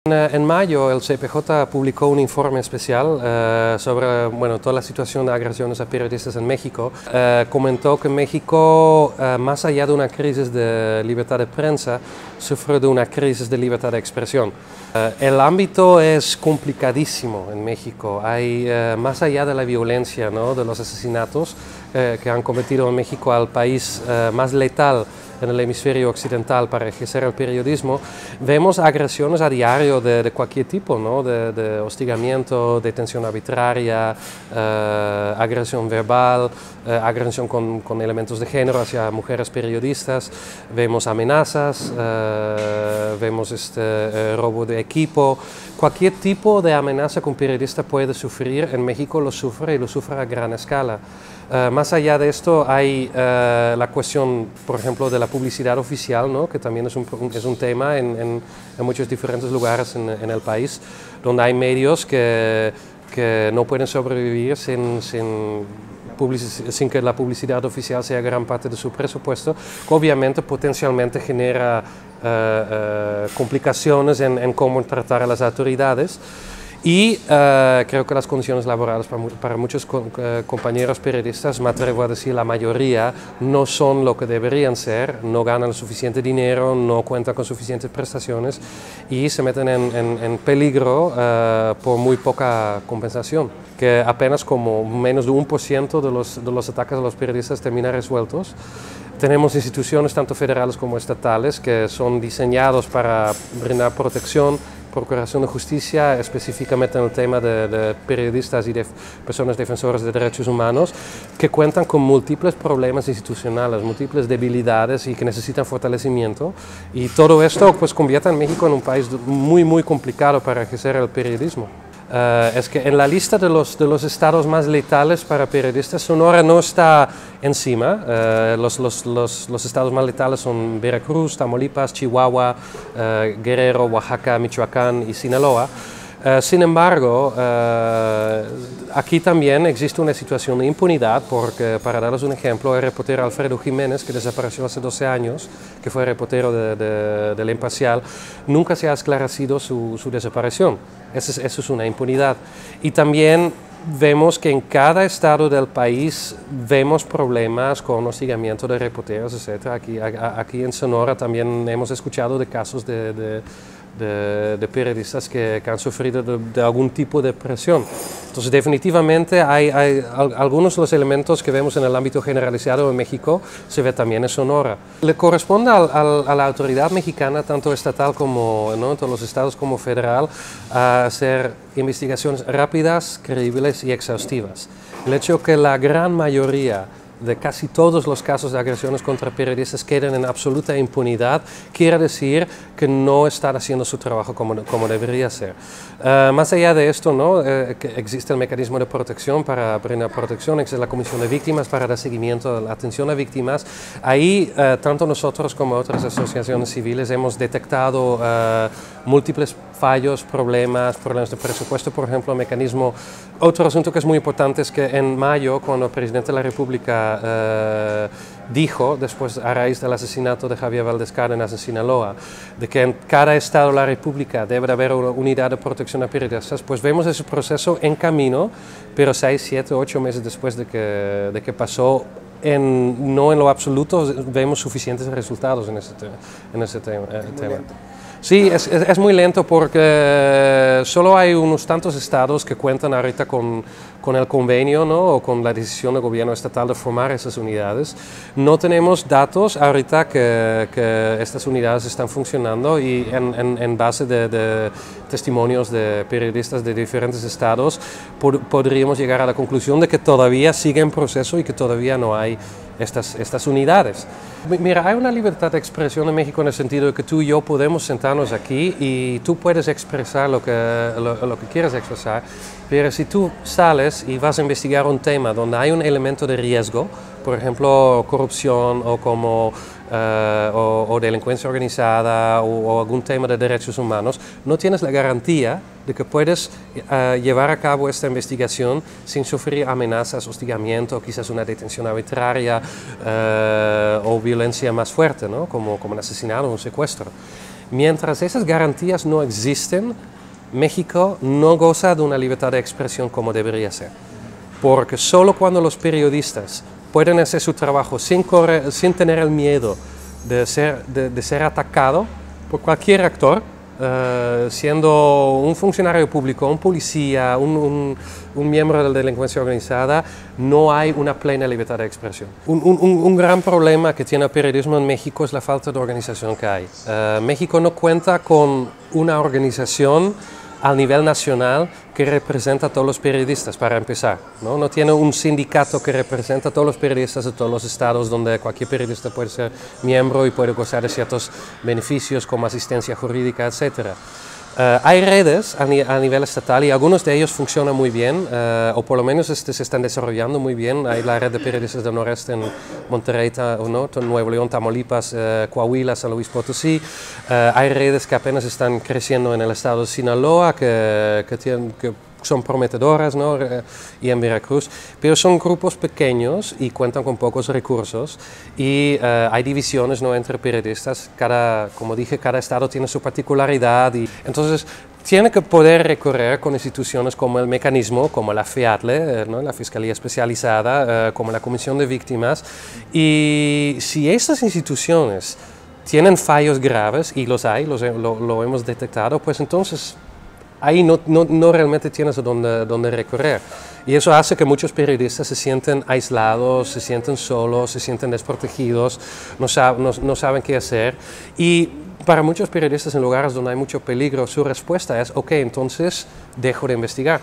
En mayo el CPJ publicó un informe especial sobre toda la situación de agresiones a periodistas en México. Comentó que México, más allá de una crisis de libertad de prensa, sufre de una crisis de libertad de expresión. El ámbito es complicadísimo en México. Hay, más allá de la violencia, ¿no?, de los asesinatos que han convertido en México al país más letal en el hemisferio occidental para ejercer el periodismo, vemos agresiones a diario de cualquier tipo, ¿no?, de hostigamiento, detención arbitraria, agresión verbal, agresión con elementos de género hacia mujeres periodistas, vemos amenazas, vemos robo de equipo. Cualquier tipo de amenaza que un periodista puede sufrir en México lo sufre y lo sufre a gran escala. Más allá de esto hay la cuestión, por ejemplo, de la publicidad oficial, ¿no?, que también es un tema en muchos diferentes lugares en el país, donde hay medios que no pueden sobrevivir sin que la publicidad oficial sea gran parte de su presupuesto, que obviamente potencialmente genera complicaciones en cómo tratar a las autoridades. Y creo que las condiciones laborales para muchos compañeros periodistas, me atrevo a decir la mayoría, no son lo que deberían ser, no ganan suficiente dinero, no cuentan con suficientes prestaciones y se meten en peligro por muy poca compensación, que apenas como menos de 1% de los ataques a los periodistas terminan resueltos. Tenemos instituciones tanto federales como estatales que son diseñados para brindar protección, procuración de justicia, específicamente en el tema de periodistas y de personas defensoras de derechos humanos, que cuentan con múltiples problemas institucionales, múltiples debilidades y que necesitan fortalecimiento. Y todo esto pues convierte a México en un país muy complicado para ejercer el periodismo. Es que en la lista de los estados más letales para periodistas, Sonora no está encima. Los estados más letales son Veracruz, Tamaulipas, Chihuahua, Guerrero, Oaxaca, Michoacán y Sinaloa. Sin embargo, aquí también existe una situación de impunidad porque, para daros un ejemplo, el reportero Alfredo Jiménez, que desapareció hace 12 años, que fue reportero del Imparcial, nunca se ha esclarecido su desaparición. Eso es una impunidad. Y también vemos que en cada estado del país vemos problemas con hostigamiento de reporteros, etc. Aquí en Sonora también hemos escuchado de casos de periodistas que han sufrido de algún tipo de presión. Entonces, definitivamente hay algunos de los elementos que vemos en el ámbito generalizado en México, se ve también en Sonora. Le corresponde a la autoridad mexicana, tanto estatal como, ¿no?, en todos los estados como federal, hacer investigaciones rápidas, creíbles y exhaustivas. El hecho que la gran mayoría de casi todos los casos de agresiones contra periodistas queden en absoluta impunidad, quiere decir que no están haciendo su trabajo como debería ser. Más allá de esto, ¿no?, que existe el mecanismo de protección para brindar protección, existe la Comisión de Víctimas para dar seguimiento a la atención a víctimas. Ahí, tanto nosotros como otras asociaciones civiles hemos detectado múltiples fallos, problemas de presupuesto, por ejemplo, mecanismo. Otro asunto que es muy importante es que en mayo, cuando el presidente de la República dijo, después a raíz del asesinato de Javier Valdez Cárdenas en Sinaloa, de que en cada estado de la República debe haber una unidad de protección a periodistas, pues vemos ese proceso en camino, pero 6, 7, 8 meses después de que pasó, no en lo absoluto vemos suficientes resultados en ese tema. Sí, es muy lento porque solo hay unos tantos estados que cuentan ahorita con el convenio, ¿no?, o con la decisión del gobierno estatal de formar esas unidades. No tenemos datos ahorita que estas unidades están funcionando y en base de testimonios de periodistas de diferentes estados podríamos llegar a la conclusión de que todavía sigue en proceso y que todavía no hay estas unidades. Mira, hay una libertad de expresión en México en el sentido de que tú y yo podemos sentarnos aquí y tú puedes expresar lo que quieres expresar, pero si tú sales y vas a investigar un tema donde hay un elemento de riesgo, por ejemplo, corrupción o delincuencia organizada o algún tema de derechos humanos, no tienes la garantía de que puedes llevar a cabo esta investigación sin sufrir amenazas, hostigamiento, quizás una detención arbitraria o violencia más fuerte, ¿no?, como un asesinato o un secuestro. Mientras esas garantías no existen, México no goza de una libertad de expresión como debería ser. Porque solo cuando los periodistas pueden hacer su trabajo sin tener el miedo de ser atacado por cualquier actor, siendo un funcionario público, un policía, un miembro de la delincuencia organizada, no hay una plena libertad de expresión. Un gran problema que tiene el periodismo en México es la falta de organización que hay. México no cuenta con una organización al nivel nacional que representa a todos los periodistas, para empezar, ¿no? No tiene un sindicato que representa a todos los periodistas de todos los estados, donde cualquier periodista puede ser miembro y puede gozar de ciertos beneficios como asistencia jurídica, etc. Hay redes a nivel estatal y algunos de ellos funcionan muy bien, o por lo menos se están desarrollando muy bien. Hay la red de periodistas del noreste en Monterrey, Nuevo León, Tamaulipas, Coahuila, San Luis Potosí. Hay redes que apenas están creciendo en el estado de Sinaloa, que son prometedoras, ¿no? Y en Veracruz, pero son grupos pequeños y cuentan con pocos recursos y hay divisiones, ¿no? Entre periodistas. Como dije, cada estado tiene su particularidad y entonces tiene que poder recorrer con instituciones como el mecanismo, como la FEATLE, ¿no? La Fiscalía Especializada, como la Comisión de Víctimas, y si estas instituciones tienen fallos graves, y los hay, lo hemos detectado, pues entonces ahí no realmente tienes a dónde recorrer. Y eso hace que muchos periodistas se sienten aislados, se sienten solos, se sienten desprotegidos, no saben qué hacer. Y para muchos periodistas en lugares donde hay mucho peligro, su respuesta es, ok, entonces dejo de investigar,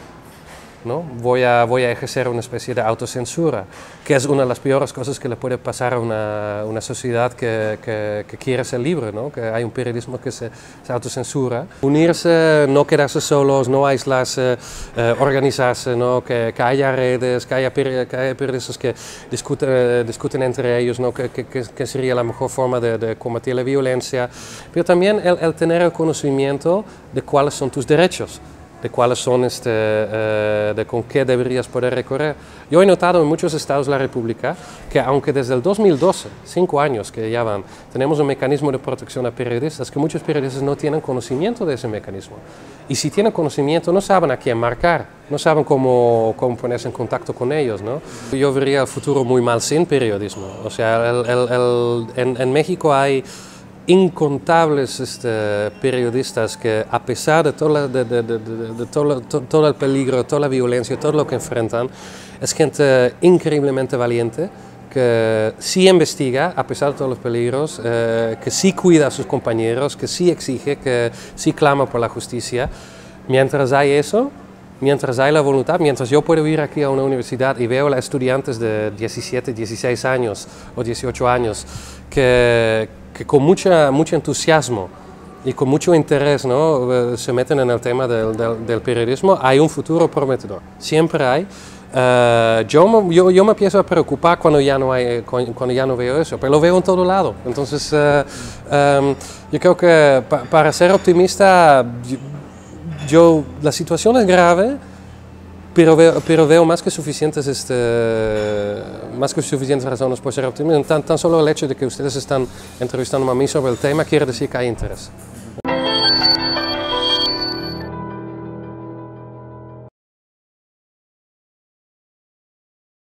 ¿no? Voy a ejercer una especie de autocensura, que es una de las peores cosas que le puede pasar a una sociedad que quiere ser libre, ¿no? Que hay un periodismo que se autocensura. Unirse, no quedarse solos, no aislarse, organizarse, ¿no? Que haya redes, que haya periodistas que discuten entre ellos, ¿no? Que sería la mejor forma de combatir la violencia, pero también el tener el conocimiento de cuáles son tus derechos, de cuáles son de con qué deberías poder recorrer. Yo he notado en muchos estados de la República que aunque desde el 2012, 5 años que ya van, tenemos un mecanismo de protección a periodistas, que muchos periodistas no tienen conocimiento de ese mecanismo. Y si tienen conocimiento, no saben a quién marcar, no saben cómo ponerse en contacto con ellos, ¿no? Yo vería el futuro muy mal sin periodismo. O sea, en México hay incontables periodistas que, a pesar de todo el peligro, toda la violencia, todo lo que enfrentan, es gente increíblemente valiente, que sí investiga a pesar de todos los peligros, que sí cuida a sus compañeros, que sí exige, que sí clama por la justicia. Mientras hay eso, mientras hay la voluntad, mientras yo puedo ir aquí a una universidad y veo a estudiantes de 17, 16 años o 18 años que con mucho entusiasmo y con mucho interés, ¿no? Se meten en el tema del periodismo, hay un futuro prometedor. Siempre hay. Yo me empiezo a preocupar cuando ya no veo eso, pero lo veo en todo lado. Entonces, yo creo que para ser optimista, la situación es grave, pero veo más que suficientes razones por ser optimista. Tan solo el hecho de que ustedes están entrevistando a mí sobre el tema quiere decir que hay interés.